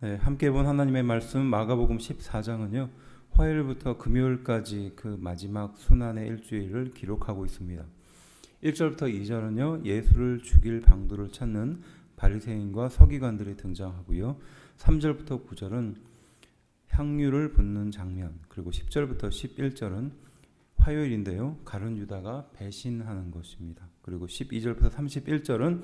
네, 함께 본 하나님의 말씀 마가복음 14장은요. 화요일부터 금요일까지 그 마지막 순환의 일주일을 기록하고 있습니다. 1절부터 2절은요. 예수를 죽일 방도를 찾는 바리새인과 서기관들이 등장하고요. 3절부터 9절은 향유를 붓는 장면, 그리고 10절부터 11절은 화요일인데요. 가룟 유다가 배신하는 것입니다. 그리고 12절부터 31절은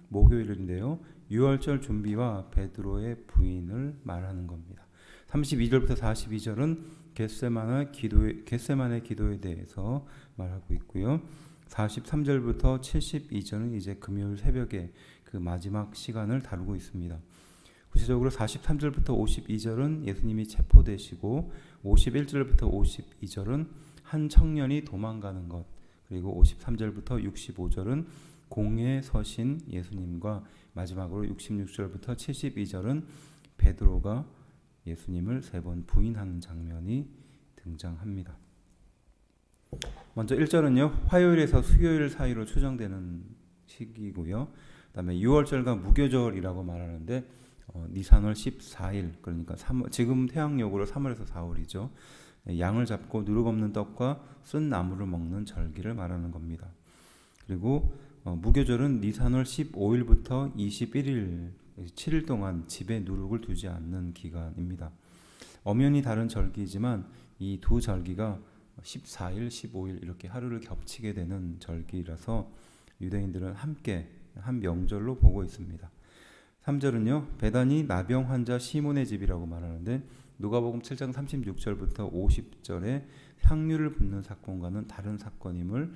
목요일인데요. 유월절 준비와 베드로의 부인을 말하는 겁니다. 32절부터 42절은 겟세만의 기도에 대해서 말하고 있고요. 43절부터 72절은 이제 금요일 새벽에 그 마지막 시간을 다루고 있습니다. 구체적으로 43절부터 52절은 예수님이 체포되시고 51절부터 52절은 한 청년이 도망가는 것, 그리고 53절부터 65절은 공에 서신 예수님과 마지막으로 66절부터 72절은 베드로가 예수님을 3번 부인하는 장면이 등장합니다. 먼저 1절은요. 화요일에서 수요일 사이로 추정되는 시기고요. 그다음에 6월절과 무교절이라고 말하는데 니산월 14일, 그러니까 지금 태양력으로 3월에서 4월이죠. 양을 잡고 누룩 없는 떡과 쓴 나물을 먹는 절기를 말하는 겁니다. 그리고 무교절은 니산월 15일부터 21일, 7일 동안 집에 누룩을 두지 않는 기간입니다. 엄연히 다른 절기이지만 이 두 절기가 14일, 15일 이렇게 하루를 겹치게 되는 절기라서 유대인들은 함께 한 명절로 보고 있습니다. 3절은요. 베다니 나병 환자 시몬의 집이라고 말하는데 누가복음 7장 36절부터 50절에 향유를 붓는 사건과는 다른 사건임을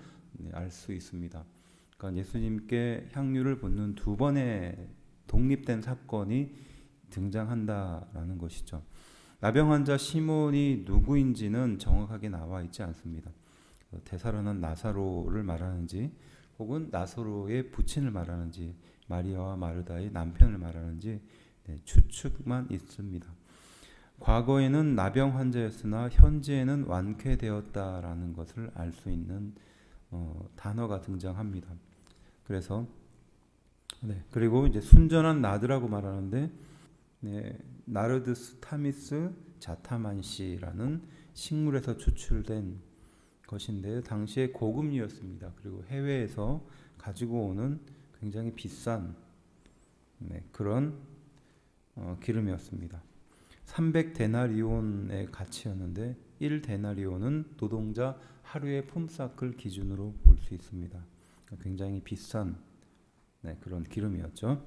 알 수 있습니다. 그러니까 예수님께 향유를 붓는 두 번의 독립된 사건이 등장한다라는 것이죠. 나병 환자 시몬이 누구인지는 정확하게 나와 있지 않습니다. 대사로는 나사로를 말하는지 혹은 나사로의 부친을 말하는지 마리아와 마르다의 남편을 말하는지 추측만 있습니다. 과거에는 나병 환자였으나 현재에는 완쾌되었다라는 것을 알 수 있는 단어가 등장합니다. 그래서 그리고 이제 순전한 나드라고 말하는데 나르드스 타미스 자타만시라는 식물에서 추출된 것인데 당시에 고금류였습니다. 그리고 해외에서 가지고 오는 굉장히 비싼 그런 기름이었습니다. 300데나리온의 가치였는데 1데나리온은 노동자 하루의 품삯을 기준으로 볼 수 있습니다. 굉장히 비싼 그런 기름이었죠.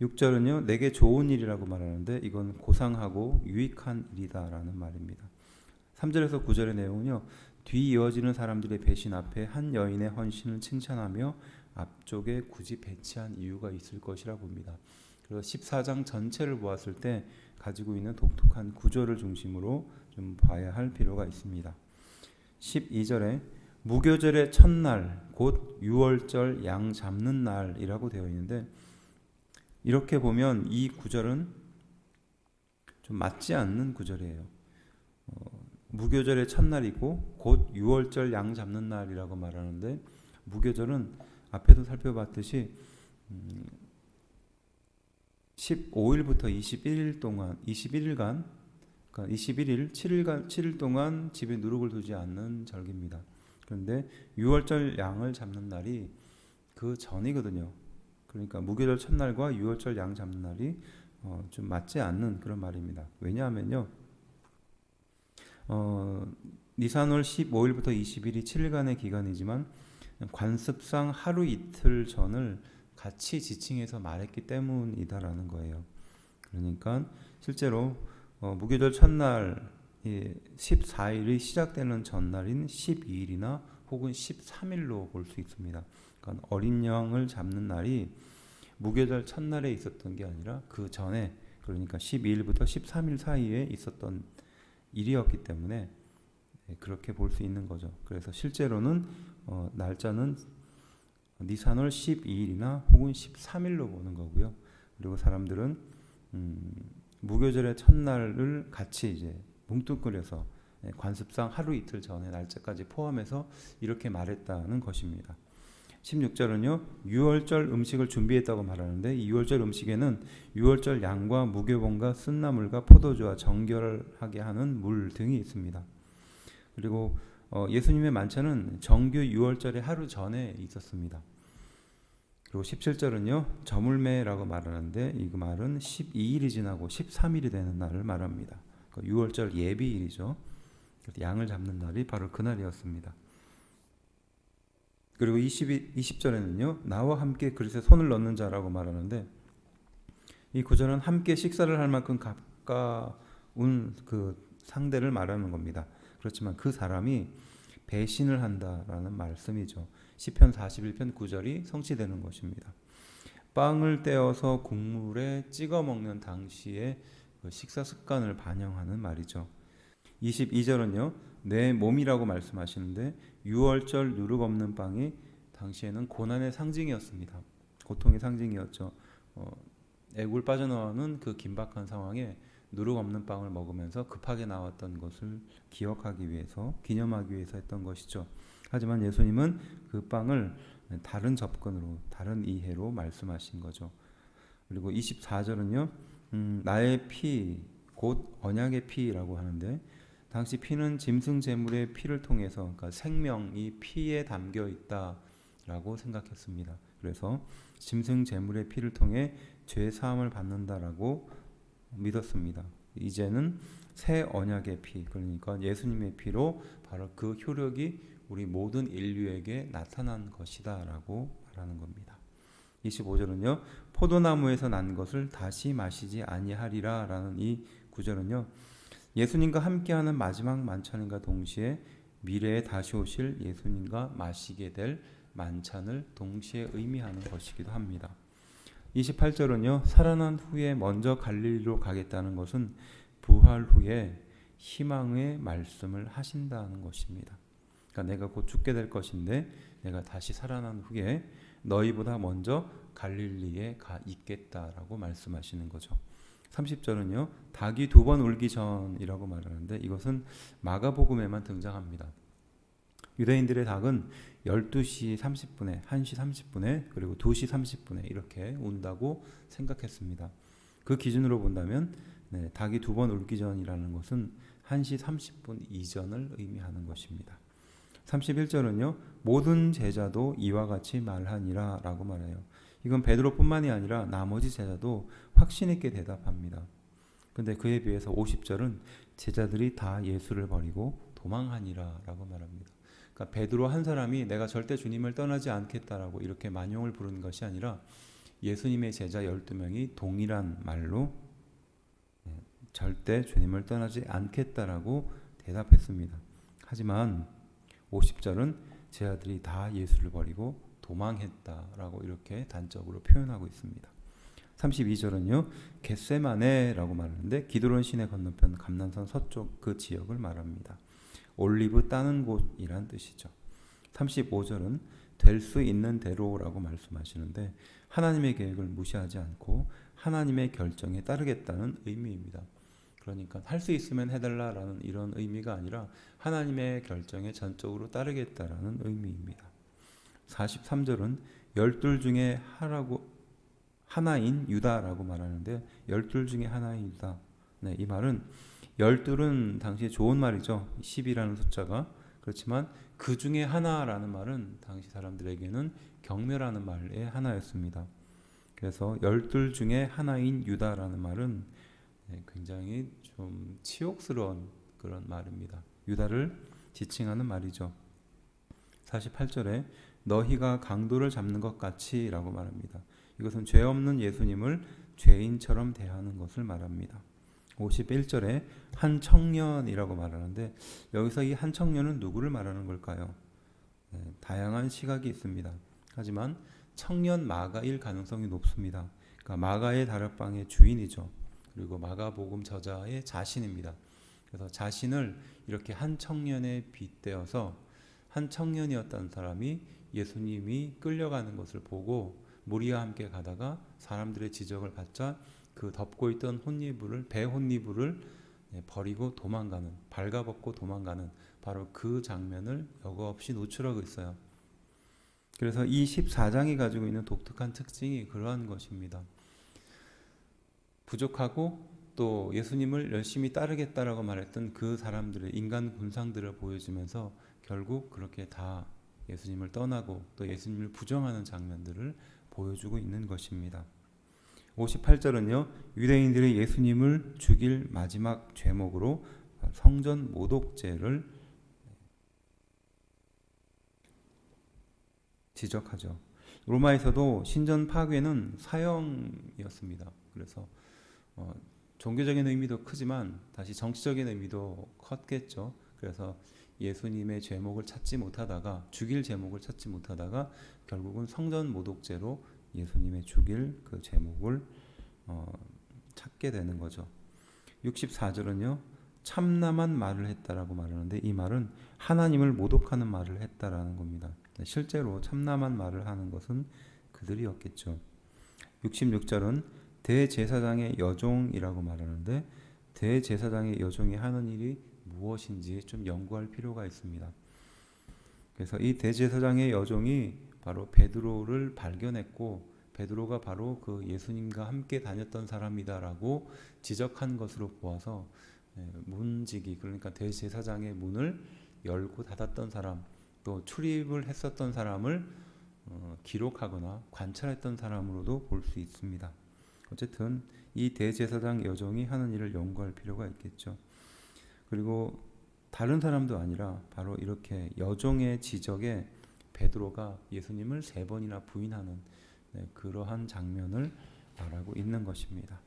6절은요. 내게 좋은 일이라고 말하는데 이건 고상하고 유익한 일이다라는 말입니다. 3절에서 9절의 내용은요. 뒤 이어지는 사람들의 배신 앞에 한 여인의 헌신을 칭찬하며 앞쪽에 굳이 배치한 이유가 있을 것이라 봅니다. 그래서 14장 전체를 보았을 때 가지고 있는 독특한 구조를 중심으로 좀 봐야 할 필요가 있습니다. 12절에 무교절의 첫날 곧 유월절 양 잡는 날이라고 되어 있는데 이렇게 보면 이 구절은 좀 맞지 않는 구절이에요. 무교절의 첫날이고 곧 유월절 양 잡는 날이라고 말하는데 무교절은 앞에도 살펴봤듯이 15일부터 21일 동안 21일간 그러니까 21일 7일 동안 집에 누룩을 두지 않는 절기입니다. 그런데 유월절 양을 잡는 날이 그 전이거든요. 그러니까 무교절 첫날과 유월절 양 잡는 날이 좀 맞지 않는 그런 말입니다. 왜냐하면요. 니산월 15일부터 20일이 7일간의 기간이지만 관습상 하루 이틀 전을 같이 지칭해서 말했기 때문이다라는 거예요. 그러니까 실제로 무교절 첫날 14일이 시작되는 전날인 12일이나 혹은 13일로 볼 수 있습니다. 그러니까 어린 양을 잡는 날이 무교절 첫날에 있었던 게 아니라 그 전에 그러니까 12일부터 13일 사이에 있었던 일이었기 때문에 그렇게 볼 수 있는 거죠. 그래서 실제로는 날짜는 니산월 12일이나 혹은 13일로 보는 거고요. 그리고 사람들은 무교절의 첫날을 같이 이제 뭉뚱그려서 관습상 하루 이틀 전에 날짜까지 포함해서 이렇게 말했다는 것입니다. 16절은요. 유월절 음식을 준비했다고 말하는데 이 유월절 음식에는 유월절 양과 무교봉과 쓴나물과 포도주와 정결하게 하는 물 등이 있습니다. 그리고 예수님의 만찬은 정규 유월절의 하루 전에 있었습니다. 그리고 17절은요. 저물매라고 말하는데 이 말은 12일이 지나고 13일이 되는 날을 말합니다. 유월절 예비일이죠. 양을 잡는 날이 바로 그날이었습니다. 그리고 20절에는요. 나와 함께 그릇에 손을 넣는 자라고 말하는데 이 구절은 함께 식사를 할 만큼 가까운 그 상대를 말하는 겁니다. 그렇지만 그 사람이 배신을 한다라는 말씀이죠. 시편 41편 9절이 성취되는 것입니다. 빵을 떼어서 국물에 찍어 먹는 당시의 그 식사 습관을 반영하는 말이죠. 22절은요. 내 몸이라고 말씀하시는데 유월절 누룩 없는 빵이 당시에는 고난의 상징이었습니다. 고통의 상징이었죠. 애굴 빠져나오는 그 긴박한 상황에 누룩 없는 빵을 먹으면서 급하게 나왔던 것을 기억하기 위해서, 기념하기 위해서 했던 것이죠. 하지만 예수님은 그 빵을 다른 접근으로, 다른 이해로 말씀하신 거죠. 그리고 24절은요. 나의 피, 곧 언약의 피라고 하는데 당시 피는 짐승 제물의 피를 통해서, 그러니까 생명이 피에 담겨 있다라고 생각했습니다. 그래서 짐승 제물의 피를 통해 죄 사함을 받는다라고 믿었습니다. 이제는 새 언약의 피, 그러니까 예수님의 피로 바로 그 효력이 우리 모든 인류에게 나타난 것이다라고 말하는 겁니다. 25절은요. 포도나무에서 난 것을 다시 마시지 아니하리라라는 이 구절은요. 예수님과 함께하는 마지막 만찬과 동시에 미래에 다시 오실 예수님과 마시게 될 만찬을 동시에 의미하는 것이기도 합니다. 28절은요. 살아난 후에 먼저 갈릴리로 가겠다는 것은 부활 후에 희망의 말씀을 하신다는 것입니다. 그러니까 내가 곧 죽게 될 것인데 내가 다시 살아난 후에 너희보다 먼저 갈릴리에 가 있겠다라고 말씀하시는 거죠. 30절은요. 닭이 2번 울기 전이라고 말하는데 이것은 마가복음에만 등장합니다. 유대인들의 닭은 12시 30분에, 1시 30분에, 그리고 2시 30분에 이렇게 운다고 생각했습니다. 그 기준으로 본다면 닭이 2번 울기 전이라는 것은 1시 30분 이전을 의미하는 것입니다. 31절은요. 모든 제자도 이와 같이 말하니라 라고 말해요. 이건 베드로뿐만이 아니라 나머지 제자도 확신 있게 대답합니다. 근데 그에 비해서 50절은 제자들이 다 예수를 버리고 도망하니라 라고 말합니다. 그러니까 베드로 한 사람이 내가 절대 주님을 떠나지 않겠다라고 이렇게 만용을 부르는 것이 아니라 예수님의 제자 12명이 동일한 말로 절대 주님을 떠나지 않겠다라고 대답했습니다. 하지만 50절은 제자들이 다 예수를 버리고 도망했다라고 이렇게 단적으로 표현하고 있습니다. 32절은요. 겟세마네라고 말하는데 기드론 시내 건너편 감난산 서쪽 그 지역을 말합니다. 올리브 따는 곳이란 뜻이죠. 35절은 될 수 있는 대로라고 말씀하시는데 하나님의 계획을 무시하지 않고 하나님의 결정에 따르겠다는 의미입니다. 그러니까 할 수 있으면 해달라라는 이런 의미가 아니라 하나님의 결정에 전적으로 따르겠다라는 의미입니다. 43절은 12 중에 하나인 유다라고 말하는데 12 중에 하나인 유다. 이 말은 12은 당시에 좋은 말이죠. 10이라는 숫자가. 그렇지만 그 중에 하나라는 말은 당시 사람들에게는 경멸하는 말의 하나였습니다. 그래서 12 중에 하나인 유다라는 말은 굉장히 좀 치욕스러운 그런 말입니다. 유다를 지칭하는 말이죠. 48절에 너희가 강도를 잡는 것 같이 라고 말합니다. 이것은 죄 없는 예수님을 죄인처럼 대하는 것을 말합니다. 51절에 한 청년이라고 말하는데 여기서 이 한 청년은 누구를 말하는 걸까요? 다양한 시각이 있습니다. 하지만 청년 마가일 가능성이 높습니다. 그러니까 마가의 다락방의 주인이죠. 그리고 마가복음 저자의 자신입니다. 그래서 자신을 이렇게 한 청년에 빗대어서 한 청년이었던 사람이 예수님이 끌려가는 것을 보고 무리와 함께 가다가 사람들의 지적을 받자 그 덮고 있던 배 혼니부를 버리고 도망가는, 발가벗고 도망가는 바로 그 장면을 여과 없이 노출하고 있어요. 그래서 이 14장이 가지고 있는 독특한 특징이 그러한 것입니다. 부족하고 또 예수님을 열심히 따르겠다라고 말했던 그 사람들의 인간 군상들을 보여주면서 결국 그렇게 다 예수님을 떠나고 또 예수님을 부정하는 장면들을 보여주고 있는 것입니다. 58절은요. 유대인들이 예수님을 죽일 마지막 죄목으로 성전 모독죄를 지적하죠. 로마에서도 신전 파괴는 사형이었습니다. 그래서 종교적인 의미도 크지만 다시 정치적인 의미도 컸겠죠. 그래서 예수님의 제목을 찾지 못하다가 죽일 제목을 찾지 못하다가 결국은 성전 모독죄로 예수님의 죽일 그 제목을 찾게 되는 거죠. 64절은요. 참남한 말을 했다라고 말하는데 이 말은 하나님을 모독하는 말을 했다라는 겁니다. 실제로 참남한 말을 하는 것은 그들이었겠죠. 66절은 대제사장의 여종이라고 말하는데 대제사장의 여종이 하는 일이 무엇인지 좀 연구할 필요가 있습니다. 그래서 이 대제사장의 여종이 바로 베드로를 발견했고 베드로가 바로 그 예수님과 함께 다녔던 사람이다라고 지적한 것으로 보아서 문지기 그러니까 대제사장의 문을 열고 닫았던 사람 또 출입을 했었던 사람을 기록하거나 관찰했던 사람으로도 볼 수 있습니다. 어쨌든 이 대제사장 여종이 하는 일을 연구할 필요가 있겠죠. 그리고 다른 사람도 아니라 바로 이렇게 여종의 지적에 베드로가 예수님을 3번이나 부인하는 그러한 장면을 말하고 있는 것입니다.